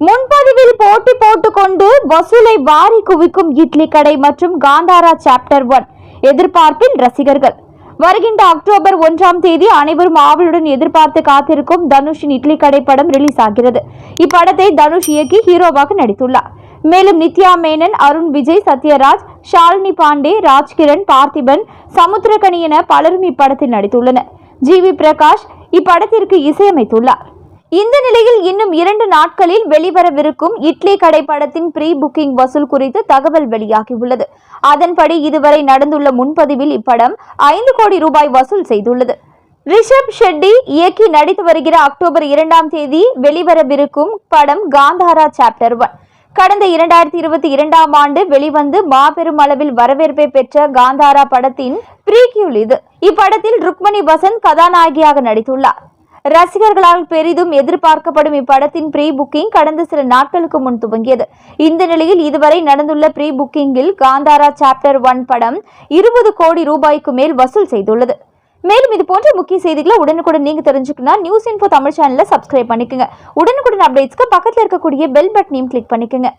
முன்பதிவில் போட்டி போட்டுக்கொண்டு வசூலை வாரி குவிக்கும் இட்லி கடை மற்றும் காந்தாரா சாப்டர் 1 எதிர்பார்ப்பில் ரசிகர்கள். வருகின்ற அக்டோபர் 1ஆம் தேதி அனைவரும் ஆவலுடன் எதிர்பார்த்து காத்திருக்கும் தனுஷின் இட்லி கடை படம் ரிலீஸ் ஆகிறது. இப்படத்தை தனுஷ் இயக்கி ஹீரோவாக நடித்துள்ளார். மேலும் நித்யா மேனன், அருண் விஜய், சத்யராஜ், ஷாலினி பாண்டே, ராஜ்கிரண், பார்த்திபன், சமுத்திரகனி என பலரும் இப்படத்தில் நடித்துள்ளனர். ஜிவி பிரகாஷ் இப்படத்திற்கு இசையமைத்துள்ளார். இந்த நிலையில் இன்னும் 2 நாட்களில் வெளிவரவிருக்கும் இட்லி கடை படத்தின் ப்ரீ புக்கிங் வசூல் குறித்து தகவல் வெளியாகியுள்ளது. அதன்படி இதுவரை நடந்துள்ள முன்பதிவில் இப்படம் 5 கோடி ரூபாய் வசூல் செய்துள்ளது. ரிஷப் ஷெட்டி இயக்கி நடித்து வருகிற அக்டோபர் 2ஆம் தேதி வெளிவரவிருக்கும் படம் காந்தாரா சாப்டர் 1. கடந்த 2022ஆம் ஆண்டு வெளிவந்து மாபெரும் அளவில் வரவேற்பை பெற்ற காந்தாரா படத்தின் ப்ரீக்யூல் இது. இப்படத்தில் ருக்மணி வசந்த் கதாநாயகியாக நடித்துள்ளார். ரசிகர்களால் பெரிதும் எதிர்பார்க்கப்படும் இப்படத்தின் ப்ரீ புக்கிங் கடந்த சில நாட்களுக்கு முன் துவங்கியது. இந்த நிலையில் இதுவரை நடந்துள்ள ப்ரீ புக்கிங்கில் காந்தாரா சாப்டர் 1 படம் 20 கோடி ரூபாய்க்கு மேல் வசூல் செய்துள்ளது. மேலும் இது போன்ற முக்கிய செய்திகளை உடனுக்குடன் நீங்க தெரிஞ்சுக்கணும் நியூஸ் இன்ஃபோ தமிழ் சேனலை சப்ஸ்கிரைப் பண்ணிக்கோங்க. உடனுக்குடன் அப்டேட்ஸ்க்கு பக்கத்தில் இருக்கக்கூடிய பெல் பட்டனையும் கிளிக் பண்ணிக்கோங்க.